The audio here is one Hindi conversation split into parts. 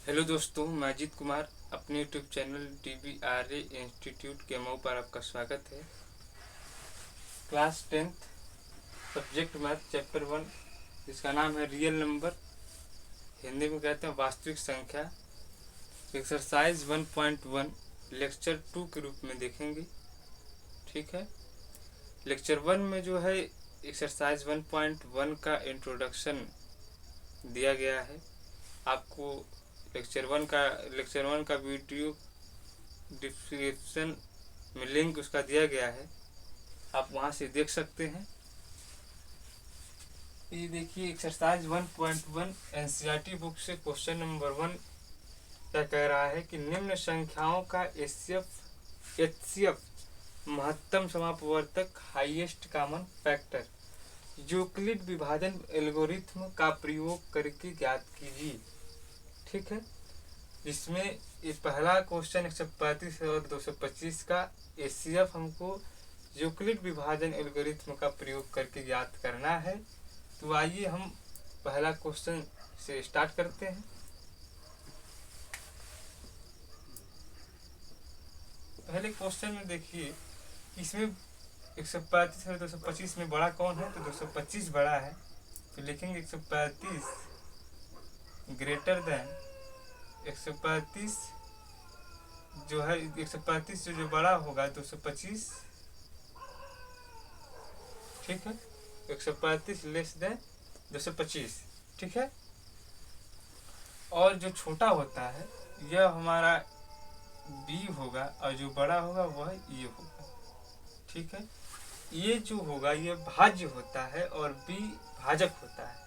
हेलो दोस्तों, मैं अजीत कुमार अपने यूट्यूब चैनल DBRA इंस्टीट्यूट के मऊ पर आपका स्वागत है। Class 10th subject math chapter 1 जिसका नाम है रियल नंबर, हिंदी में कहते हैं वास्तविक संख्या, एक्सरसाइज 1.1 लेक्चर 2 के रूप में देखेंगे। ठीक है, लेक्चर 1 में जो है एक्सरसाइज 1.1 का इंट्रोडक्शन दिया गया है। आपको लेक्चर वन का वीडियो डिस्क्रिप्शन में लिंक उसका दिया गया है, आप वहां से देख सकते हैं। ये देखिए एक्सरसाइज 1.1 एनसीईआरटी बुक से क्वेश्चन नंबर 1 क्या कह रहा है कि निम्न संख्याओं का एचसीएफ महत्तम समापवर्तक हाईएस्ट कॉमन फैक्टर यूक्लिड विभाजन एल्गोरिथ्म का प्रयोग करके ज्ञात कीजिए। ठीक है, इसमें ये पहला क्वेश्चन 135 और 225 का एचसीएफ हमको यूक्लिड विभाजन एल्गोरिथ्म का प्रयोग करके ज्ञात करना है। तो आइए हम पहला क्वेश्चन से स्टार्ट करते हैं। पहले क्वेश्चन में देखिए, इसमें 135 और 225 में बड़ा कौन है, तो 225 बड़ा है, तो लिखेंगे 135 ग्रेटर देन 135 जो है 135 से जो बड़ा होगा 225। ठीक है, 135 लेस देन 225। ठीक है, और जो छोटा होता है यह हमारा बी होगा और जो बड़ा होगा वह ये होगा। ठीक है, ये जो होगा ये भाज्य होता है और बी भाजक होता है।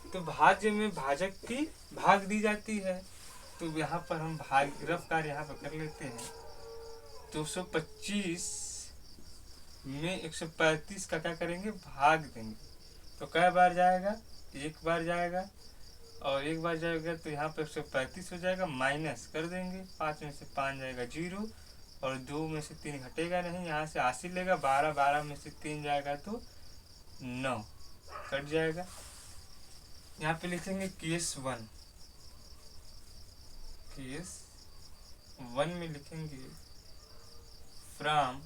तो भाज्य में भाजक की भाग दी जाती है, तो यहाँ पर हम भाग रफ कार्य यहाँ पर कर लेते हैं। 225 में 135 का क्या करेंगे, भाग देंगे, तो कै बार जाएगा, एक बार जाएगा, और एक बार जाएगा तो यहाँ पर 135 हो जाएगा, माइनस कर देंगे, 5 में से 5 जाएगा 0, और 2 में से 3 घटेगा नहीं, यहाँ से 80 लेगा, 12 में से 3 जाएगा तो 9 कट जाएगा। यहाँ पे लिखेंगे केस 1 में लिखेंगे from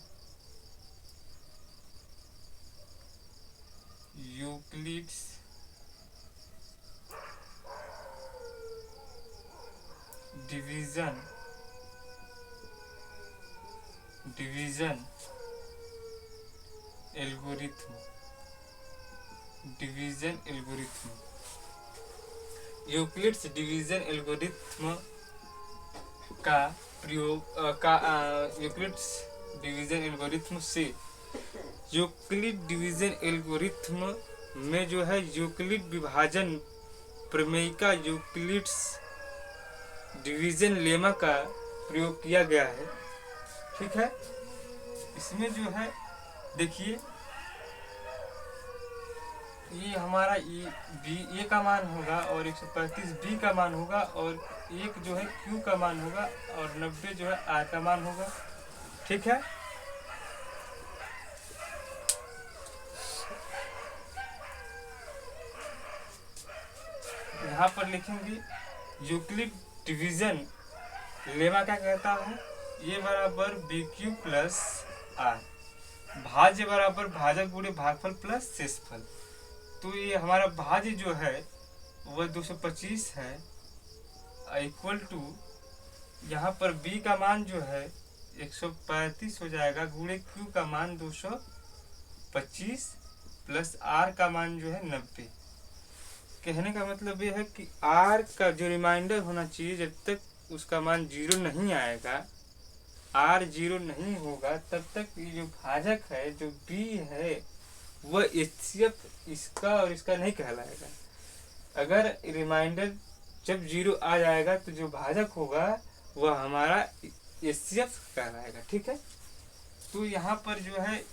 Euclid's division algorithm Euclid's division algorithm का प्रयोग यूक्लिड्स डिवीजन एल्गोरिथ्म से यूक्लिड डिवीजन एल्गोरिथ्म में जो है यूक्लिड विभाजन प्रमेय का यूक्लिड्स डिवीजन लेमा का प्रयोग किया गया है। ठीक है, इसमें जो है देखिए ये हमारा ए का मान होगा और 135 बी का मान होगा, और एक जो है क्यू का मान होगा, और 90 जो है आर का मान होगा। ठीक है, यहाँ पर लिखेंगे यूक्लिड डिवीजन लेमा क्या कहता है, ये बराबर बी क्यू प्लस आर, भाज्य बराबर भाजक गुणे भागफल प्लस शेषफल। तो ये हमारा भाज्य जो है वह 225 है, इक्वल टू यहाँ पर b का मान जो है 135 हो जाएगा, गुणे q का मान 225 प्लस r का मान जो है 90। कहने का मतलब ये है कि r का जो रिमाइंडर होना चाहिए, जब तक उसका मान 0 नहीं आएगा, r 0 नहीं होगा, तब तक ये जो भाजक है जो b है वह एचसीएफ इसका और इसका नहीं कहलाएगा। अगर रिमाइंडर जब 0 आ जाएगा तो जो भाजक होगा वह हमारा एचसीएफ कहलाएगा। ठीक है, तो यहाँ पर जो है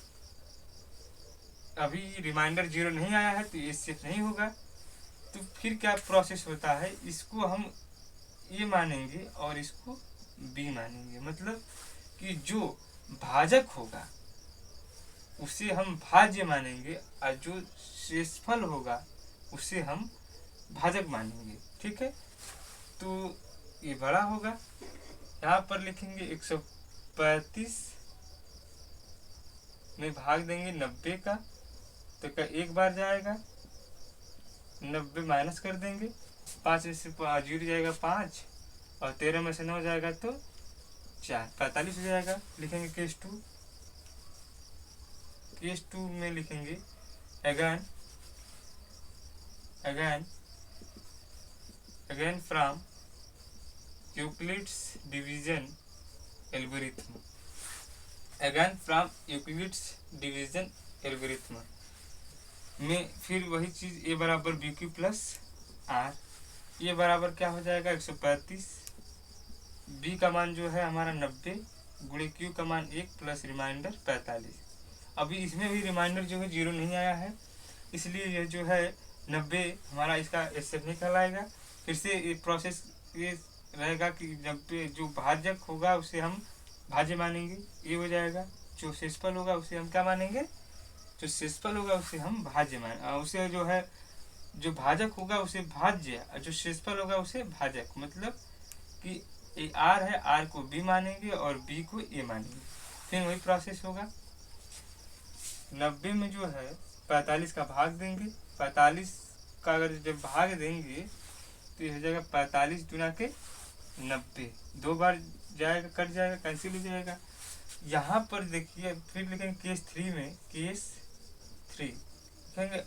अभी रिमाइंडर 0 नहीं आया है तो एचसीएफ नहीं होगा। तो फिर क्या प्रोसेस होता है, इसको हम ए मानेंगे और इसको बी मानेंगे, मतलब कि जो भाजक होगा उसे हम भाज्य मानेंगे और जो शेषफल होगा उसे हम भाजक मानेंगे। ठीक है, तो ये बड़ा होगा। यहाँ पर लिखेंगे 135 में भाग देंगे 90 का, तो क्या एक बार जाएगा, 90 माइनस कर देंगे, 5 में से 0 जाएगा 5, और 13 में से 9 जाएगा तो 4, 45 हो जाएगा। लिखेंगे केस टू में लिखेंगे again from Euclid's division algorithm, में फिर वही चीज ए बराबर बी क्यू प्लस आर, ये बराबर क्या हो जाएगा 135, बी का मान जो है हमारा 90 गुणे क्यू का मान 1 प्लस रिमाइंडर 45। अभी इसमें भी रिमाइंडर जो है 0 नहीं आया है, इसलिए यह जो है 90 हमारा इसका एसएफ नहीं कहलाएगा। फिर से ये प्रोसेस ये रहेगा कि 90 जो भाजक होगा उसे हम भाज्य मानेंगे, ये हो जाएगा। जो शेषफल होगा उसे हम क्या मानेंगे, जो शेषफल होगा उसे हम भाज्य उसे जो है जो भाजक होगा उसे भाज्य, और जो शेषफल होगा उसे भाजक, मतलब कि ए आर है, आर को बी मानेंगे और बी को ए मानेंगे। फिर वही प्रोसेस होगा। 90 में जो है 45 का भाग देंगे, 45 का अगर जब भाग देंगे तो ये हो जाएगा 45 दुना के 90, 2 बार जाएगा, कट जाएगा, कैंसिल हो जाएगा। यहाँ पर देखिए फिर लिखेंगे केस 3 में, केस 3 लिखेंगे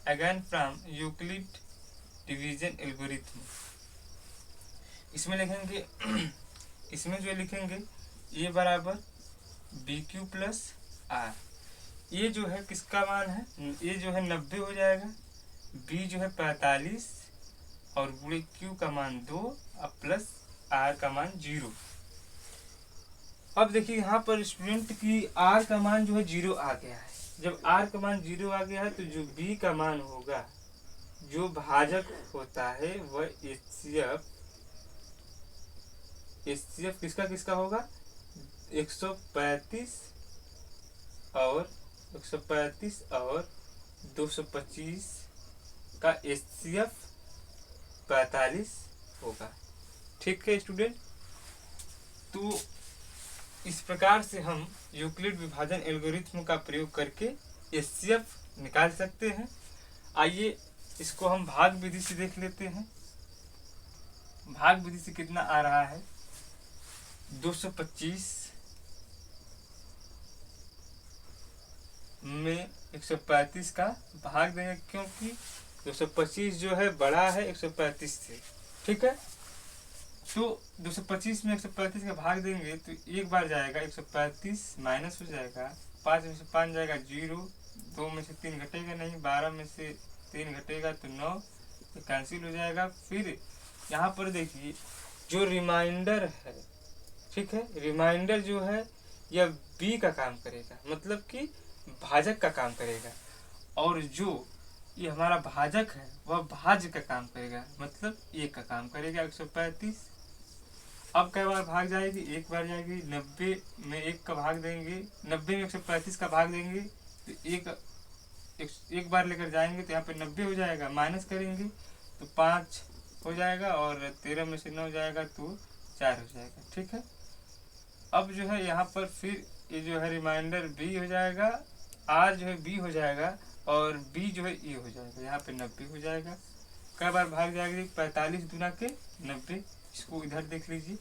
again from Euclid division algorithm. इसमें लिखेंगे इसमें जो लिखेंगे ए बराबर बी क्यू प्लस आर, ये जो है किसका मान है, ये जो है 90 हो जाएगा, बी जो है 45 और गुणे क्यू का मान 2 और प्लस आर का मान 0। अब देखिए यहाँ पर स्टूडेंट की आर का मान जो है 0 आ गया है। जब आर का मान 0 आ गया है तो जो बी का मान होगा, जो भाजक होता है वह एचसीएफ किसका होगा, 135 और 225 का एचसीएफ 45 होगा। ठीक है स्टूडेंट, तो इस प्रकार से हम यूक्लिड विभाजन एल्गोरिथम का प्रयोग करके एचसीएफ निकाल सकते हैं। आइए इसको हम भाग विधि से देख लेते हैं। भाग विधि से कितना आ रहा है, 225 में 135 का भाग देंगे, क्योंकि 225 जो है बड़ा है 135 से। ठीक है, तो 225 में 135 का भाग देंगे तो एक बार जाएगा, 135 माइनस हो जाएगा, 5 में से 5 जाएगा 0, 2 में से 3 घटेगा नहीं, 12 में से 3 घटेगा तो 9, तो कैंसिल हो जाएगा। फिर यहाँ पर देखिए जो रिमाइंडर है, ठीक है, रिमाइंडर जो है यह बी का काम करेगा, मतलब कि भाजक का काम करेगा, और जो ये हमारा भाजक है वह भाज्य का काम करेगा, मतलब एक का काम करेगा 135। अब कई बार भाग जाएगी, एक बार जाएगी, 90 में 1 का भाग देंगे, 90 में 135 का भाग देंगे तो एक बार लेकर जाएंगे तो यहाँ पे 90 हो जाएगा, माइनस करेंगे तो 5 हो जाएगा, और 13 में से 9 जाएगा तो 4 हो जाएगा। ठीक है, अब जो है यहाँ पर फिर ये जो है रिमाइंडर बी हो जाएगा, आर जो है बी हो जाएगा, और बी जो है ए हो जाएगा, यहाँ पे 90 हो जाएगा। कई बार भाग जाएगी, 45 दुना के 90, इसको इधर देख लीजिए,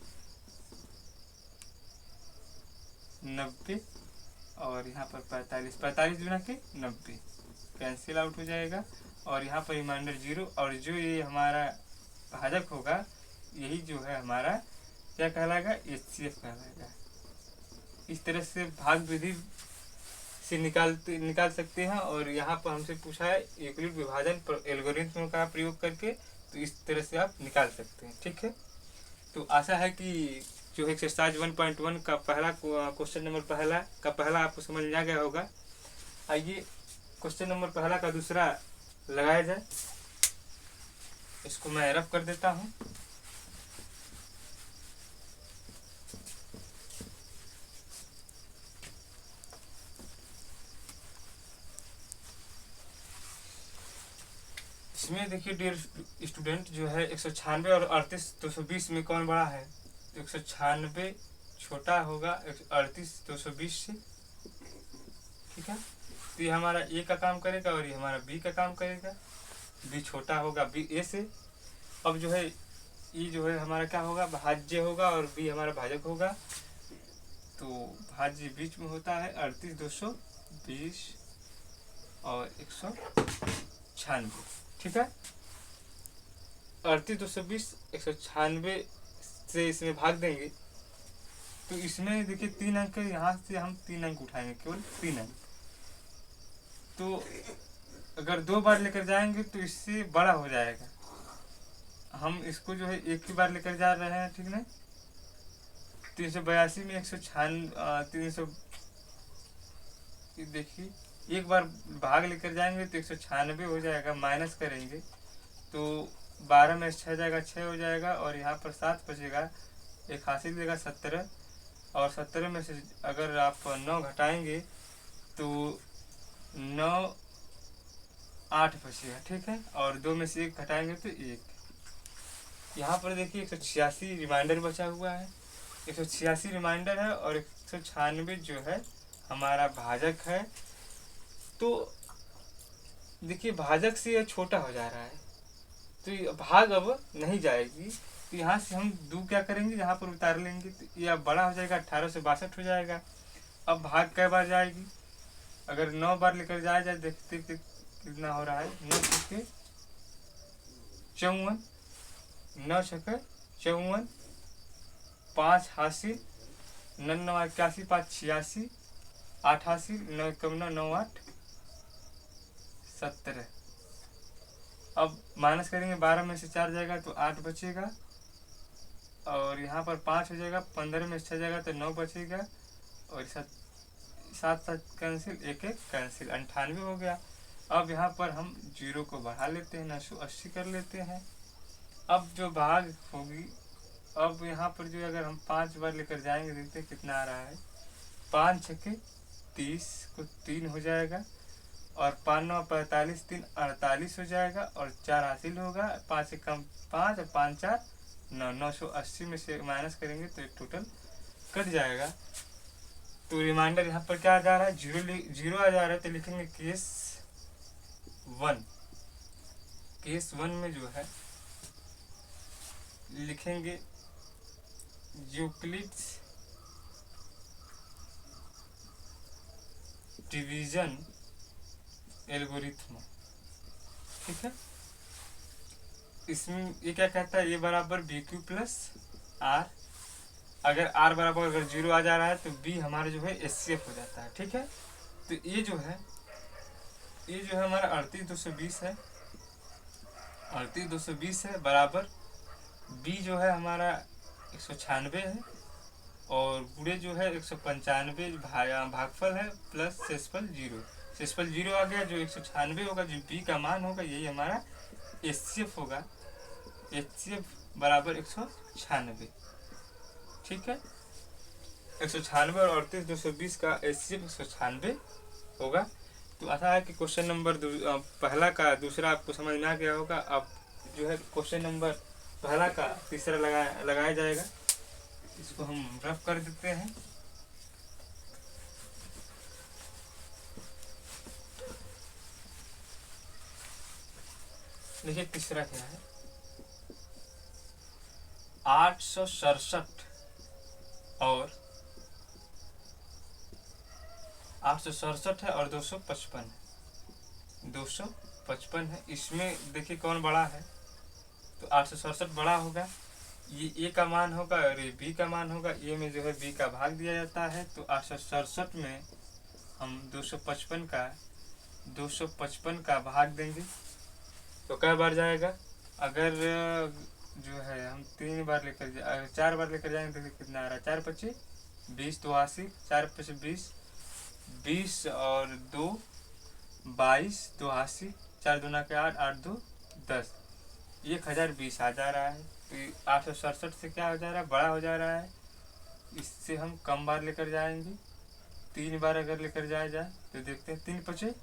90 और यहाँ पर 45 दुना के 90 कैंसिल आउट हो जाएगा, और यहाँ पर रिमाइंडर 0, और जो ये हमारा भाजक होगा यही जो है हमारा क्या कहलाएगा, एचसीएफ कहलाएगा। इस तरह से भाग विधि से निकाल सकते हैं। और यहाँ पर हमसे पूछा है यूक्लिड विभाजन एल्गोरिथम का प्रयोग करके, तो इस तरह से आप निकाल सकते हैं। ठीक है, तो आशा है कि जो एक्सरसाइज 1.1 का पहला क्वेश्चन नंबर पहला आपको समझ में आ गया होगा। आइए क्वेश्चन नंबर पहला का दूसरा लगाया जाए। इसको मैं रफ कर देता हूँ। इसमें देखिए डियर स्टूडेंट जो है 196 और 38,220 में कौन बड़ा है? 196 छोटा होगा 38,220 से, ठीक है। तो ये हमारा ए का काम करेगा और ये हमारा बी का काम करेगा। बी छोटा होगा बी ए से। अब जो है ई जो है हमारा क्या होगा? भाज्य होगा और बी हमारा भाजक होगा। तो भाज्य बीच में होता है 38,220 और 196, ठीक है। 38,220 196 से इसमें भाग देंगे तो इसमें देखिए 3 अंक है, यहाँ से हम 3 अंक उठाएंगे, केवल 3 अंक। तो अगर 2 बार लेकर जाएंगे तो इससे बड़ा हो जाएगा। हम इसको जो है एक ही बार लेकर जा रहे हैं, ठीक ना। 382 में 300 देखिए एक बार भाग लेकर जाएंगे तो 196 हो जाएगा, माइनस करेंगे तो 12 में 6 जाएगा, 6 हो जाएगा और यहाँ पर 7 बचेगा, एक हासिल देगा 17 और 17 में से अगर आप 9 घटाएंगे तो 9 8 बचेगा, ठीक है। और 2 में से 1 घटाएंगे तो 1। यहाँ पर देखिए 186 रिमाइंडर बचा हुआ है, 186 रिमाइंडर है और 196 जो है हमारा भाजक है। तो देखिए भाजक से यह छोटा हो जा रहा है तो भाग अब नहीं जाएगी। तो यहाँ से हम 2 क्या करेंगे, यहाँ पर उतार लेंगे तो यह बड़ा हो जाएगा, 18 से 62 हो जाएगा। अब भाग कै बार जाएगी? अगर 9 बार लेकर जाया जाए, देखते कितना हो रहा है। 9 छक्के 54, 9 छक्के 54, 5 हासिल, 9 9 81, 5 86, 8 हासिल, 9 9 9 8 17। अब माइनस करेंगे, 12 में से 4 जाएगा तो 8 बचेगा और यहाँ पर 5 हो जाएगा, 15 में 6 जाएगा तो 9 बचेगा और 7 7 कैंसिल, 1 1 कैंसिल, 98 हो गया। अब यहाँ पर हम 0 को बढ़ा लेते हैं, 980 कर लेते हैं। अब जो भाग होगी, अब यहाँ पर जो अगर हम 5 बार लेकर जाएंगे, देखते हैं कितना आ रहा है। 5 छक्के 30 को 3 हो जाएगा और 5 9 45, 3 48 हो जाएगा और 4 हासिल होगा, 5 से कम 5 और 5 4 9, 980 में से माइनस करेंगे तो टोटल कट जाएगा। तो रिमाइंडर यहाँ पर क्या आ जा रहा है? 0 आ जा रहा है। तो लिखेंगे केस 1। केस 1 में जो है लिखेंगे यूक्लिड्स डिवीजन एल्गोरिथम, ठीक है। इसमें ये क्या कहता है? ये बराबर बी क्यू प्लस आर। अगर आर बराबर अगर 0 आ जा रहा है तो बी हमारा जो है एचसीएफ हो जाता है, ठीक है। तो ये जो है हमारा 38,220 है, 38,220 है बराबर बी जो है हमारा 196 है और गुणे जो है 195 भागफल है प्लस शेषफल 0। शेषफल 0 आ गया, जो 196 होगा, जो बी का मान होगा, यही हमारा एचसीएफ होगा। एचसीएफ बराबर 196, ठीक है। 196 और 38,220 का एचसीएफ 196 होगा। तो आता है कि क्वेश्चन नंबर पहला का दूसरा आपको समझ में आ गया होगा। अब जो है क्वेश्चन नंबर पहला का तीसरा लगाया जाएगा। इसको हम रफ कर देते हैं। देखिए तीसरा क्या है? 867 और 867 है और 255 है, 255 है। इसमें देखिए कौन बड़ा है? तो 867 बड़ा होगा, ये ए का मान होगा और ये बी का मान होगा। ए में जो है बी का भाग दिया जाता है। तो 867 में हम 255 का भाग देंगे तो कै बार जाएगा? अगर जो है हम 3 बार लेकर 4 बार लेकर जाएंगे तो कितना आ रहा है? 4 25 20, 82, 4 25 20, 20 और 2 22, 82, 4 दूना के 8, 8 2 10, 1020 आ जा रहा है। तो 867 से क्या हो जा रहा है? बड़ा हो जा रहा है। इससे हम कम बार लेकर जाएंगे। 3 बार अगर लेकर जाया जाए तो देखते हैं 3 25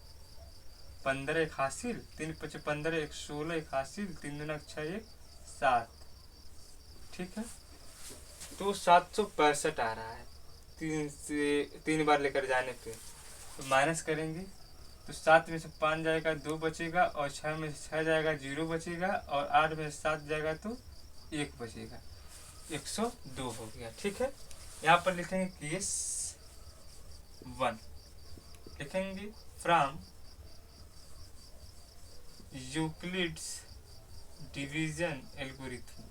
15 एक हासिल, 3 5 15 एक 16 एक हासिल, 3 दूना 6 एक 7। ठीक है, तो 765 आ रहा है 3 बार लेकर जाने पे। तो माइनस करेंगे तो 7 में से 5 जाएगा 2 बचेगा, और 6 में से 6 जाएगा 0 बचेगा, और 8 में से 7 जाएगा तो 1 बचेगा, 102 हो गया। ठीक है, यहाँ पर लिखेंगे केस 1, लिखेंगे फ्रॉम यूक्लिड्स डिवीजन एल्गोरिथम।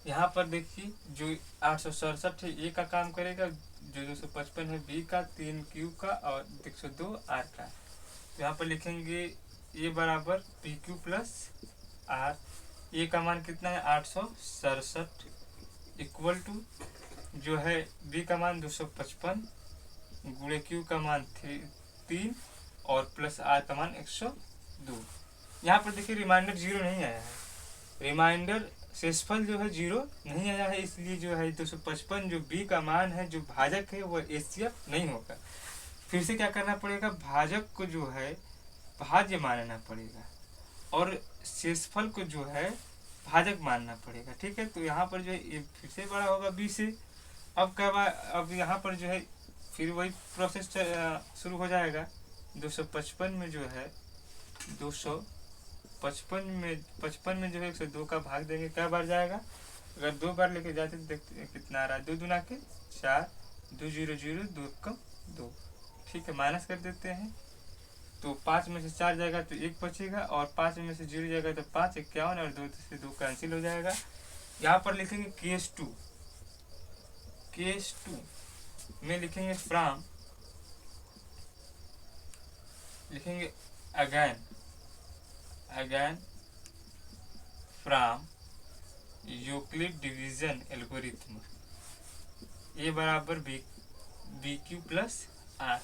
यहाँ पर देखिए जो 867 है ए का काम करेगा, जो 255 है बी का, 3 क्यू का और 102 आर का। तो यहाँ पर लिखेंगे ए बराबर पी क्यू प्लस आर। ए का मान कितना है 867, इक्वल टू जो है बी का मान 255 गुणे क्यू का मान 3 और प्लस आर का मान 102। यहाँ पर देखिए रिमाइंडर 0 नहीं आया है, रिमाइंडर शेषफल जो है 0 नहीं आया है, इसलिए जो है 255 जो बी का मान है जो भाजक है वो एचसीएफ नहीं होगा। फिर से क्या करना पड़ेगा, भाजक को जो है भाज्य मानना पड़ेगा और शेषफल को जो है भाजक मानना पड़ेगा। ठीक है, तो यहाँ पर जो है ये फिर से बड़ा होगा बी से। अब अब यहाँ पर जो है फिर वही प्रोसेस शुरू हो जाएगा। 255 में जो है 255 में जो है 102 का भाग देंगे, क्या बार जाएगा, अगर 2 बार लेके जाते तो देखते हैं कितना आ रहा है, 2 दूना के 4, 2 0 0 2 कम 2। ठीक है, माइनस कर देते हैं तो 5 में से 4 जाएगा तो 1 बचेगा, और 5 में से 0 जाएगा तो 5 51, और 2 से 2 कैंसिल हो जाएगा। यहाँ पर लिखेंगे केस 2 में लिखेंगे फ्रॉम, लिखेंगे again from Euclid division algorithm. A बराबर B Q plus R.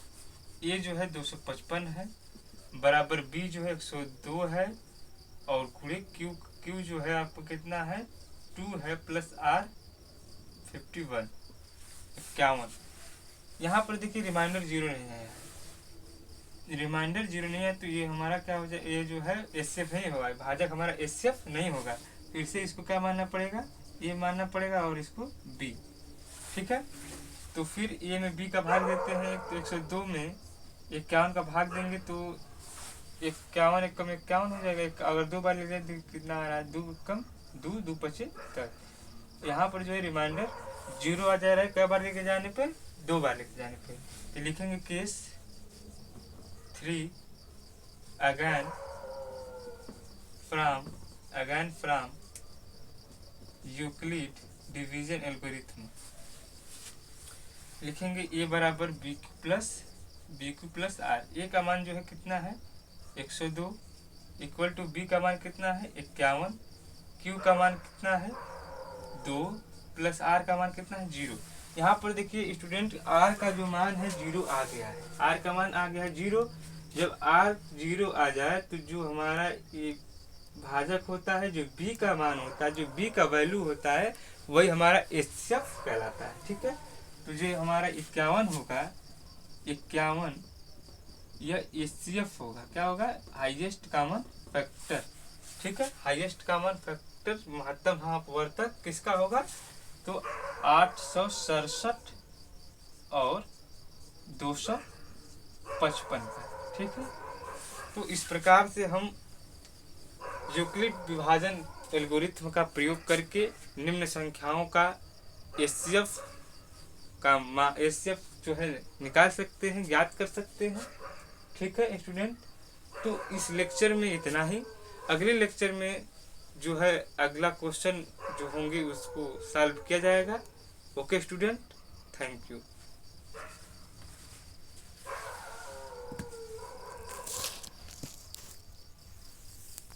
A जो है 255 है, बराबर बी जो है 102 है, और गुणे क्यू जो है आपको कितना है 2 है, प्लस आर 51 यहाँ पर देखिए रिमाइंडर 0 नहीं आया है, रिमाइंडर 0 नहीं है तो ये हमारा क्या हो जाए, ये जो है एचसीएफ नहीं होगा, भाजक हमारा एचसीएफ नहीं होगा। फिर से इसको क्या मानना पड़ेगा, ए मानना पड़ेगा और इसको बी। ठीक है, तो फिर ए में बी का भाग देते हैं तो 102 में 51 का भाग देंगे तो 51 1 कम 51 हो जाएगा। अगर 2 बार ले जाए तो कितना आ रहा है, 2 कम 2 2 75। यहाँ पर जो है रिमाइंडर 0 आ जा रहा है, कई बार लेके जाने पे, 2 बार लेके जाने पे। तो लिखेंगे case 3 again from Euclid division algorithm. लिखेंगे ए बराबर बी क्यू प्लस आर। ए का मान जो है कितना है 102, इक्वल टू बी का मान कितना है 51, क्यू का मान कितना है 2, प्लस आर का मान कितना है 0। यहाँ पर देखिए स्टूडेंट आर का जो मान है 0 आ गया है, आर का मान आ गया है 0। जब आर 0 आ जाए तो जो हमारा ये भाजक होता है, जो बी का मान होता है, जो बी का वैल्यू होता है, वही हमारा एचसीएफ कहलाता है। ठीक है, तो जो हमारा 51 होगा, 51 यह एचसीएफ होगा, क्या होगा, हाईएस्ट कॉमन फैक्टर। ठीक है, हाईएस्ट कॉमन फैक्टर महत्तम अपवर्तक किसका होगा, तो 867 और 255 का। ठीक है, तो इस प्रकार से हम यूक्लिड विभाजन एल्गोरिथम का प्रयोग करके निम्न संख्याओं का एचसीएफ जो है निकाल सकते हैं, ज्ञात कर सकते हैं। ठीक है स्टूडेंट, तो इस लेक्चर में इतना ही। अगले लेक्चर में जो है अगला क्वेश्चन जो होंगे उसको सॉल्व किया जाएगा। Okay student, thank you.